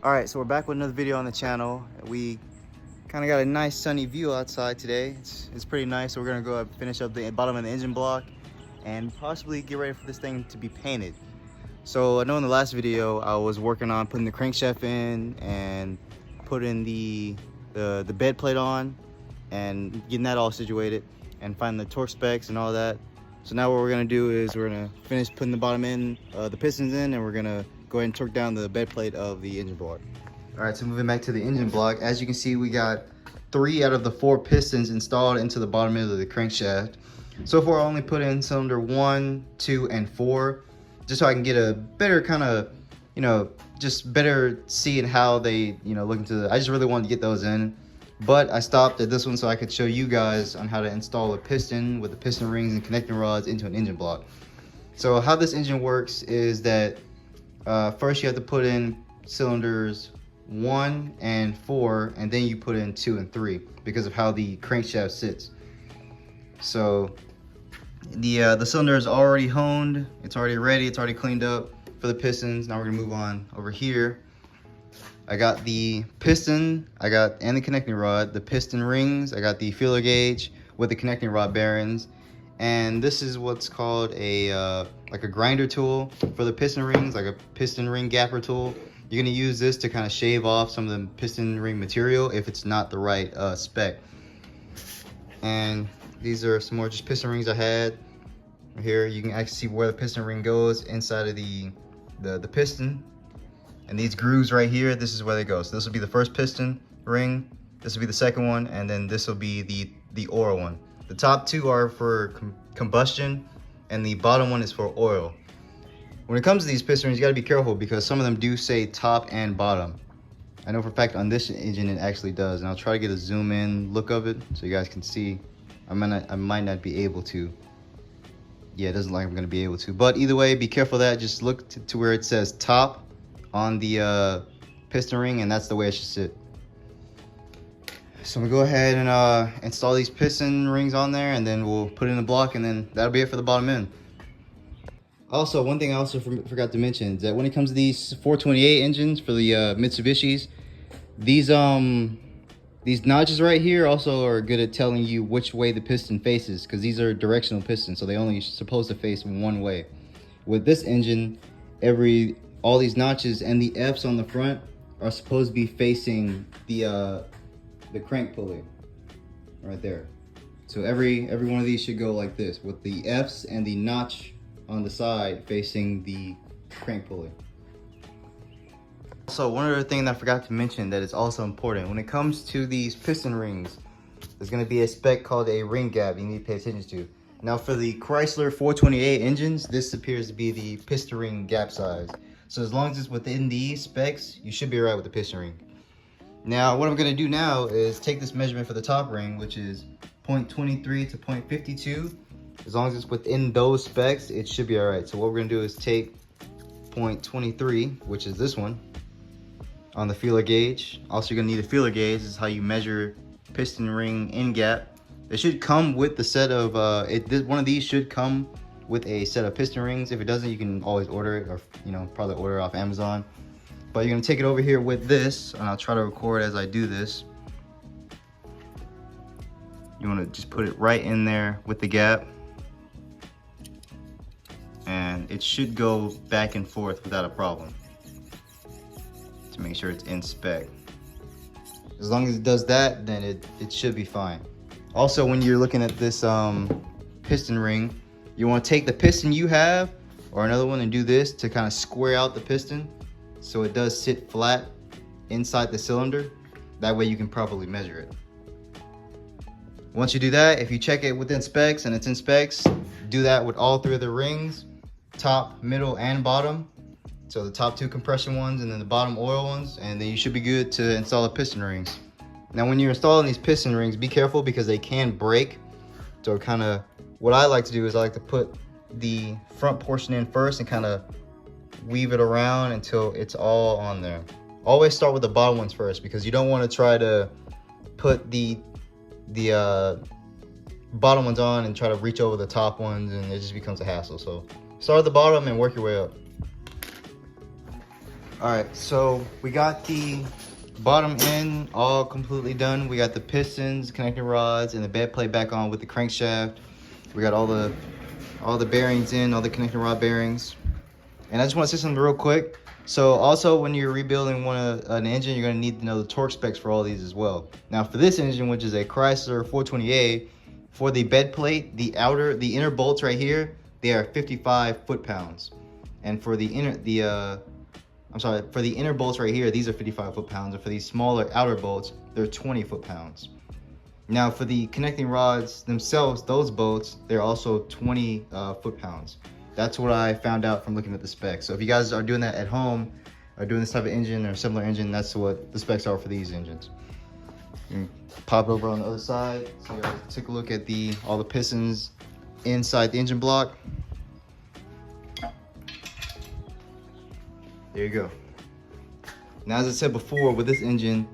Alright, so we're back with another video on the channel. We kind of got a nice sunny view outside today. It's pretty nice, so we're going to go finish up the bottom of the engine block and possibly get ready for this thing to be painted. So I know in the last video I was working on putting the crankshaft in and putting the bed plate on and getting that all situated and finding the torque specs and all that. So now what we're going to do is we're going to finish putting the bottom in, the pistons in, and we're going to go ahead and torque down the bed plate of the engine block. All right, so moving back to the engine block, as you can see, we got 3 out of the 4 pistons installed into the bottom end of the crankshaft. So far, I only put in cylinder 1, 2, and 4, just so I can get a better kind of, just better seeing how they, look into the, I just really wanted to get those in. But I stopped at this one so I could show you guys on how to install a piston with the piston rings and connecting rods into an engine block. So how this engine works is that first you have to put in cylinders 1 and 4, and then you put in 2 and 3 because of how the crankshaft sits. So the cylinder is already honed, it's already ready, it's already cleaned up for the pistons. Now we're gonna move on over here. I got the piston, and the connecting rod, the piston rings, I got the feeler gauge with the connecting rod bearings, and this is what's called a like a grinder tool for the piston rings, like a piston ring gapper tool. You're gonna use this to kind of shave off some of the piston ring material if it's not the right spec. And these are some more just piston rings I had. Here you can actually see where the piston ring goes inside of the piston. And these grooves right here, this is where they go. So this will be the first piston ring, this will be the second one, and then this will be the oil one. The top 2 are for combustion, and the bottom one is for oil. When it comes to these piston rings, you gotta be careful because some of them do say top and bottom. I know for a fact on this engine it actually does, and I'll try to get a zoom in look of it so you guys can see. I might not be able to. Yeah, it doesn't look like I'm gonna be able to. But either way, be careful of that. Just look to where it says top on the piston ring, and that's the way it should sit. So I'm gonna go ahead and install these piston rings on there, and then we'll put it in the block, and then that'll be it for the bottom end. Also, one thing I also forgot to mention is that when it comes to these 428 engines for the Mitsubishis, these notches right here also are good at telling you which way the piston faces, because these are directional pistons, so they only supposed to face one way. With this engine, all these notches and the F's on the front are supposed to be facing the crank pulley right there. So every one of these should go like this, with the F's and the notch on the side facing the crank pulley. Also, one other thing that I forgot to mention that is also important, when it comes to these piston rings, there's going to be a spec called a ring gap you need to pay attention to. Now for the Chrysler 428 engines, this appears to be the piston ring gap size. So as long as it's within these specs, you should be alright with the piston ring. Now what I'm going to do now is take this measurement for the top ring, which is 0.23 to 0.52. As long as it's within those specs, it should be alright. So what we're going to do is take 0.23, which is this one, on the feeler gauge. Also, you're going to need a feeler gauge. This is how you measure piston ring end gap. It should come with the set of, one of these should come with a set of piston rings. If it doesn't, you can always order it, or probably order it off Amazon. But you're gonna take it over here with this, and I'll try to record as I do this. You wanna just put it right in there with the gap, and it should go back and forth without a problem to make sure it's in spec. As long as it does that, then it should be fine. Also, when you're looking at this piston ring, you want to take the piston you have or another one and do this to kind of square out the piston so it does sit flat inside the cylinder. That way you can properly measure it. Once you do that, if you check it within specs and it's in specs, do that with all 3 of the rings, top, middle, and bottom. So the top 2 compression ones and then the bottom oil ones, and then you should be good to install the piston rings. Now when you're installing these piston rings, be careful because they can break. So kind of what I like to do is I like to put the front portion in first and kind of weave it around until it's all on there. Always start with the bottom ones first because you don't want to try to put the bottom ones on and try to reach over the top ones, and it just becomes a hassle. So start at the bottom and work your way up. All right, so we got the bottom end all completely done. We got the pistons, connecting rods, and the bed plate back on with the crankshaft. We got all the bearings in, all the connecting rod bearings. And I just want to say something real quick. So also when you're rebuilding an engine, you're going to need to know the torque specs for all these as well. Now for this engine, which is a Chrysler 420A, for the bed plate, the inner bolts right here, they are 55 foot-pounds. And for the inner bolts right here, these are 55 foot-pounds. And for these smaller outer bolts, they're 20 foot-pounds. Now for the connecting rods themselves, those bolts, they're also 20 foot-pounds. That's what I found out from looking at the specs. So if you guys are doing that at home, or doing this type of engine or similar engine, that's what the specs are for these engines. You pop it over on the other side. So you guys take a look at all the pistons inside the engine block. There you go. Now, as I said before, with this engine,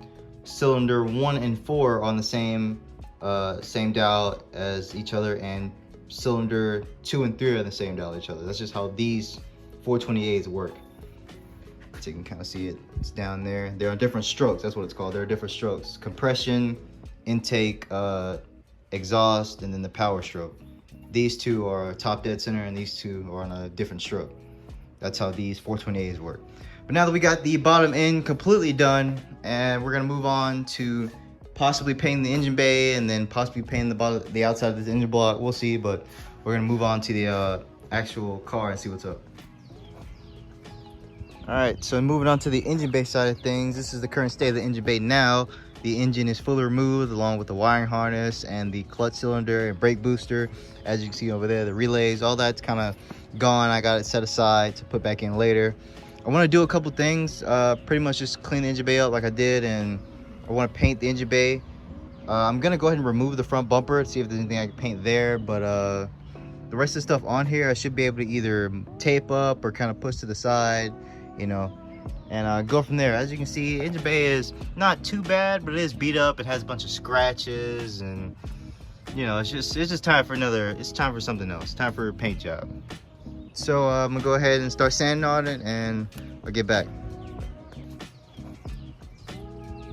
cylinder 1 and 4 are on the same dial as each other, and cylinder 2 and 3 are the same dial as each other. That's just how these 420As work. So you can kind of see it. It's down there. They're on different strokes. That's what it's called. There are different strokes: compression, intake, exhaust, and then the power stroke. These 2 are top dead center, and these 2 are on a different stroke. That's how these 420As work. But now that we got the bottom end completely done, and we're gonna move on to possibly painting the engine bay and then possibly painting the outside of this engine block. We'll see, but we're gonna move on to the actual car and see what's up. All right, so moving on to the engine bay side of things. This is the current state of the engine bay now. The engine is fully removed along with the wiring harness and the clutch cylinder and brake booster. As you can see over there, the relays, all that's kind of gone. I got it set aside to put back in later. I want to do a couple things, pretty much just clean the engine bay up like I did, and I want to paint the engine bay. I'm gonna go ahead and remove the front bumper, see if there's anything I can paint there, but the rest of the stuff on here I should be able to either tape up or kind of push to the side, you know, and go from there. As you can see, engine bay is not too bad, but it is beat up. It has a bunch of scratches, and you know, it's just time for something else. It's time for a paint job. So I'm gonna go ahead and start sanding on it, and I'll get back.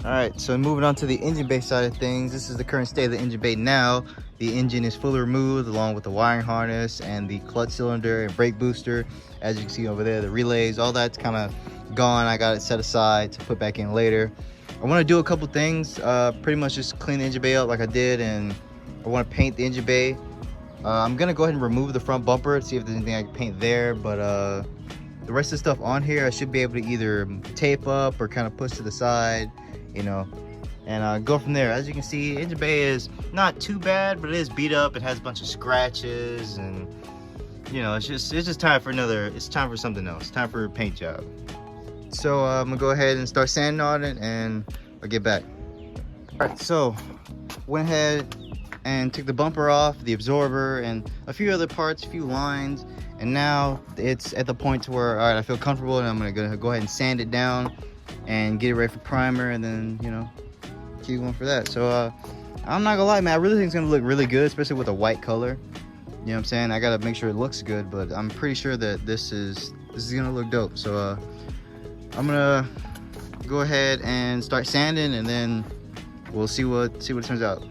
All right, so moving on to the engine bay side of things. This is the current state of the engine bay now. The engine is fully removed along with the wiring harness and the clutch cylinder and brake booster. As you can see over there, the relays, all that's kind of gone. I got it set aside to put back in later. I want to do a couple things, pretty much just clean the engine bay up like I did, and I want to paint the engine bay. I'm gonna go ahead and remove the front bumper, see if there's anything I can paint there, but the rest of the stuff on here I should be able to either tape up or kind of push to the side, you know, and go from there. As you can see, engine bay is not too bad, but it is beat up. It has a bunch of scratches, and you know, it's just time for something else. It's time for a paint job. So I'm gonna go ahead and start sanding on it, and I'll get back. All right, so went ahead and took the bumper off, the absorber, and a few other parts, a few lines, and now it's at the point to where, all right, I feel comfortable, and I'm gonna go ahead and sand it down and get it ready for primer, and then, you know, keep going for that. So I'm not gonna lie, man, I really think it's gonna look really good, especially with a white color. You know what I'm saying? I gotta make sure it looks good, but I'm pretty sure that this is gonna look dope. So I'm gonna go ahead and start sanding, and then we'll see what it turns out.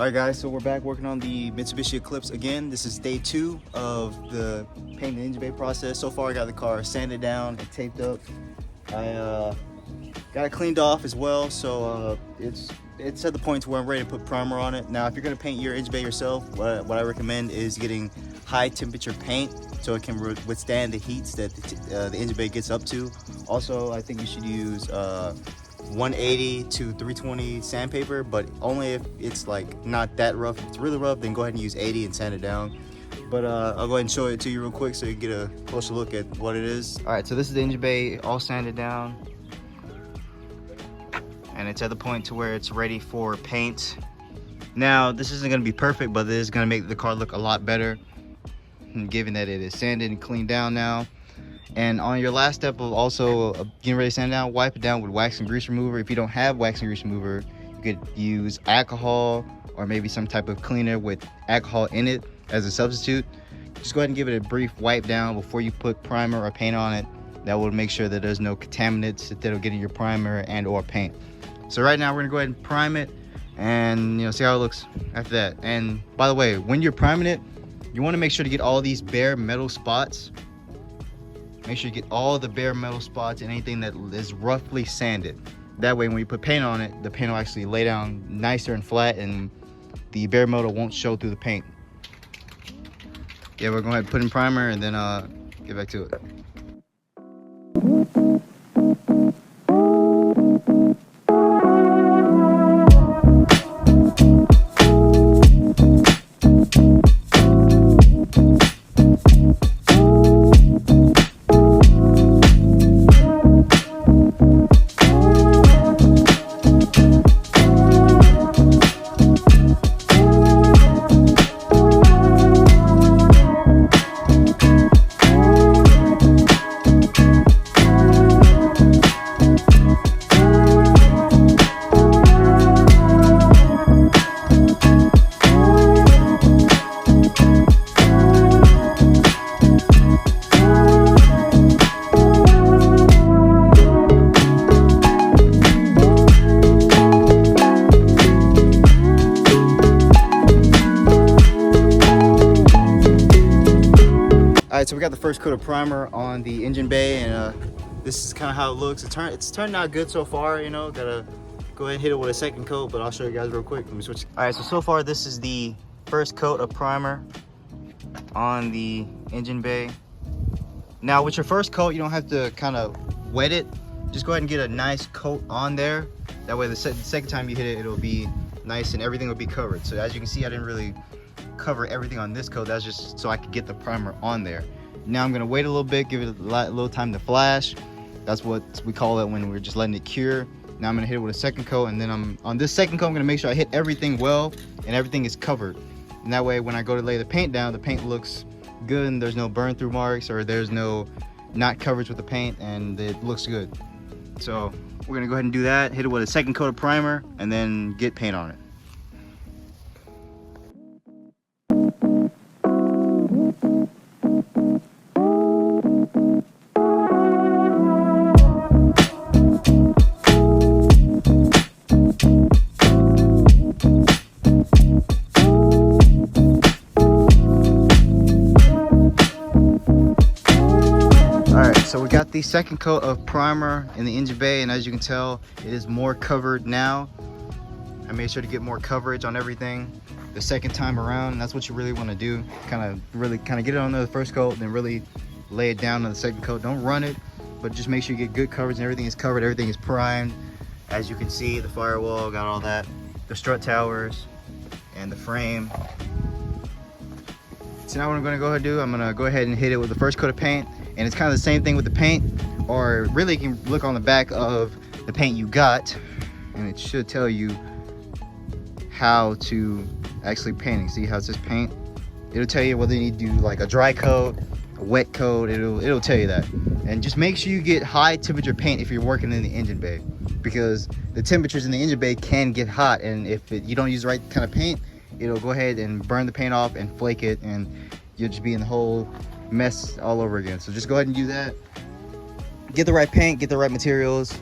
Alright guys, so we're back working on the Mitsubishi Eclipse again. This is day 2 of the paint and engine bay process. So far I got the car sanded down and taped up. I got it cleaned off as well, so it's at the point to where I'm ready to put primer on it. Now if you're going to paint your engine bay yourself, what I recommend is getting high temperature paint so it can withstand the heats that the engine bay gets up to. Also, I think you should use 180 to 320 sandpaper, but only if it's like not that rough. If it's really rough, then go ahead and use 80 and sand it down. But I'll go ahead and show it to you real quick so you get a closer look at what it is. All right, so this is the engine bay all sanded down, and it's at the point to where it's ready for paint. Now this isn't going to be perfect, but this is going to make the car look a lot better, given that it is sanded and cleaned down now. And on your last step of also getting ready to sand down, wipe it down with wax and grease remover. If you don't have wax and grease remover, you could use alcohol or maybe some type of cleaner with alcohol in it as a substitute. Just go ahead and give it a brief wipe down before you put primer or paint on it. That will make sure that there's no contaminants that'll get in your primer and or paint. So right now we're gonna go ahead and prime it and see how it looks after that. And by the way, when you're priming it, you want to make sure to get all these bare metal spots. Make sure you get all the bare metal spots and anything that is roughly sanded. That way when you put paint on it, the paint will actually lay down nicer and flat and the bare metal won't show through the paint. Yeah, we're going to put in primer and then get back to it. Alright, so we got the first coat of primer on the engine bay, and this is kind of how it looks. It's turned out good so far, Gotta go ahead and hit it with a second coat, but I'll show you guys real quick. Let me switch. Alright, so far this is the first coat of primer on the engine bay. Now with your first coat, you don't have to kind of wet it. Just go ahead and get a nice coat on there. That way the second time you hit it, it'll be nice and everything will be covered. So as you can see, I didn't really cover everything on this coat. That's just so I could get the primer on there. Now I'm gonna wait a little bit, give it a little time to flash. That's what we call it when we're just letting it cure. Now I'm gonna hit it with a second coat, and then on this second coat I'm gonna make sure I hit everything well and everything is covered. And that way when I go to lay the paint down, the paint looks good and there's no burn through marks or there's no not coverage with the paint, and it looks good. So we're gonna go ahead and do that, hit it with a second coat of primer, and then get paint on it. So we got the second coat of primer in the engine bay, and as you can tell, it is more covered now. I made sure to get more coverage on everything the second time around, and that's what you really want to do. Kind of get it on the first coat, then really lay it down on the second coat. Don't run it, but just make sure you get good coverage and everything is covered, everything is primed. As you can see, the firewall got all that, the strut towers, and the frame. So now what I'm going to go ahead and do, I'm going to go ahead and hit it with the first coat of paint. And it's kind of the same thing with the paint, or really you can look on the back of the paint you got, and it should tell you how to actually paint. See how it says paint? It'll tell you whether you need to do like a dry coat, a wet coat. It'll tell you that. And just make sure you get high temperature paint if you're working in the engine bay, because the temperatures in the engine bay can get hot, and if you don't use the right kind of paint, it'll go ahead and burn the paint off and flake it, and you'll just be in the whole mess all over again. So just go ahead and do that. Get the right paint, get the right materials,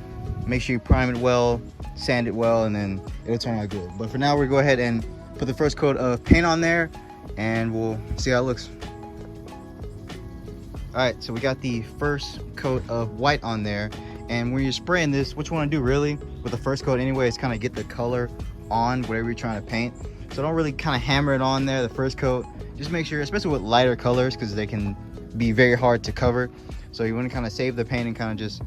make sure you prime it well, sand it well, and then it'll turn out good. But for now, we'll go ahead and put the first coat of paint on there and we'll see how it looks. All right, so we got the first coat of white on there, and when you're spraying this, what you want to do really with the first coat anyway is kind of get the color on whatever you're trying to paint. So don't really kind of hammer it on there, the first coat. Just make sure, especially with lighter colors, because they can be very hard to cover. So you want to kind of save the paint and kind of just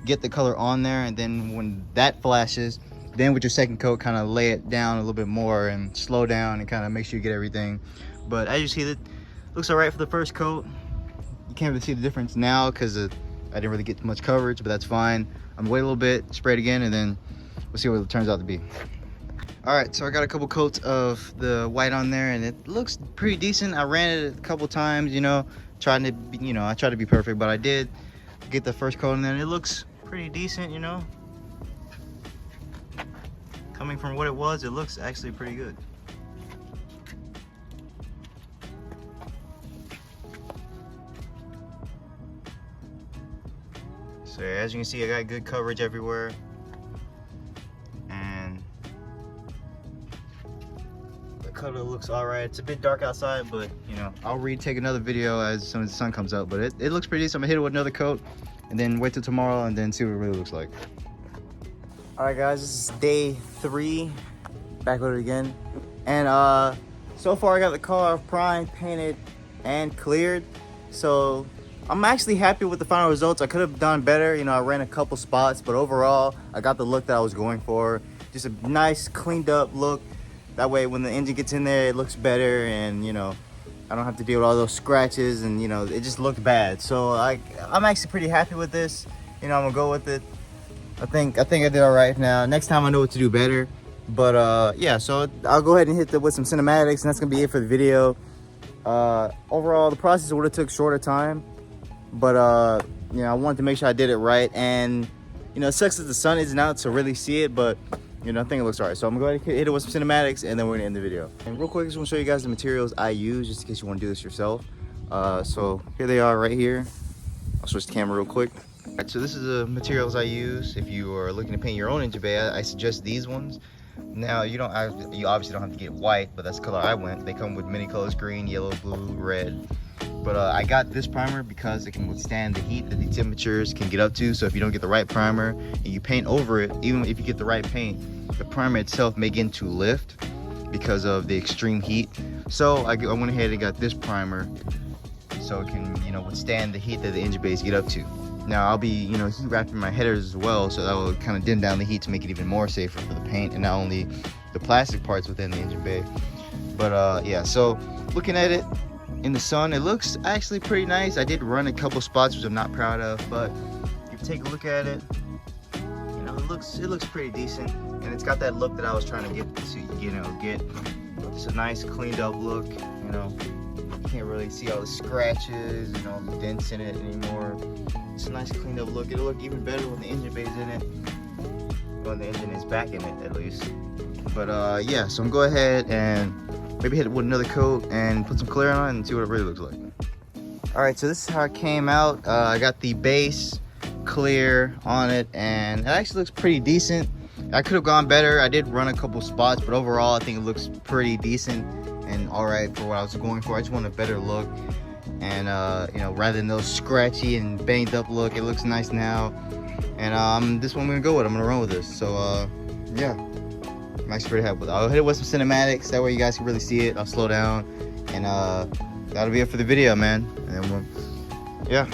get the color on there, and then when that flashes, then with your second coat, kind of lay it down a little bit more and slow down and kind of make sure you get everything. But as you see, it looks all right for the first coat. You can't really see the difference now because I didn't really get much coverage, but that's fine. I'm gonna wait a little bit, spray it again, and then we'll see what it turns out to be. All right, so I got a couple coats of the white on there, and it looks pretty decent. I ran it a couple times, you know, trying to be, you know, I try to be perfect, but I did get the first coat in there, and it looks pretty decent, you know. Coming from what it was, it looks actually pretty good. So as you can see, I got good coverage everywhere, and the color looks all right. It's a bit dark outside, but you know, I'll retake another video as soon as the sun comes out, but it looks pretty decent. I'm gonna hit it with another coat and then wait till tomorrow and then see what it really looks like. All right guys, this is day 3, back with it again, and so far I got the car primed, painted, and cleared. So I'm actually happy with the final results. I could have done better, you know, I ran a couple spots, but overall I got the look that I was going for. Just a nice cleaned up look. That way when the engine gets in there, it looks better, and you know, I don't have to deal with all those scratches, and you know, it just looked bad. So I'm actually pretty happy with this. You know, I'm gonna go with it. I think I did all right now. Next time I know what to do better. But yeah, so I'll go ahead and hit with some cinematics, and that's gonna be it for the video. Overall, the process would have took shorter time, but you know, I wanted to make sure I did it right. And you know, it sucks that the sun isn't out to really see it, but you know, I think it looks all right. So I'm gonna go ahead and hit it with some cinematics, and then we're gonna end the video. And real quick, I just want to show you guys the materials I use, just in case you want to do this yourself. So here they are right here. I'll switch the camera real quick. All right, so this is the materials I use. If you are looking to paint your own engine bay, I suggest these ones. Now you obviously don't have to get white, but that's the color I went. They come with many colors: green, yellow, blue, red. But I got this primer because it can withstand the heat that the temperatures can get up to. So if you don't get the right primer and you paint over it, even if you get the right paint, the primer itself may begin to lift because of the extreme heat. So I went ahead and got this primer so it can, you know, withstand the heat that the engine bays get up to. Now I'll be, you know, heat wrapping my headers as well, so that will kind of dim down the heat to make it even more safer for the paint, and not only the plastic parts within the engine bay. But yeah, so looking at it in the sun, it looks actually pretty nice. I did run a couple spots which I'm not proud of, but if you take a look at it, you know, it looks pretty decent, and it's got that look that I was trying to get to, you know, get just a nice cleaned up look. You know, you can't really see all the scratches and all the dents in it anymore. It's a nice cleaned up look. It'll look even better when the engine bay's in it, when the engine is back in it at least. But yeah, so I'm gonna go ahead and maybe hit it with another coat and put some clear on it and see what it really looks like. All right, so this is how it came out. I got the base clear on it, and it actually looks pretty decent. I could have gone better. I did run a couple spots, but overall I think it looks pretty decent and all right for what I was going for. I just want a better look, and you know, rather than those scratchy and banged up look, it looks nice now. And this one I'm gonna go with. I'm gonna run with this. So yeah, I'm actually pretty happy with it. I'll hit it with some cinematics, that way you guys can really see it. I'll slow down, and that'll be it for the video, man. And then yeah.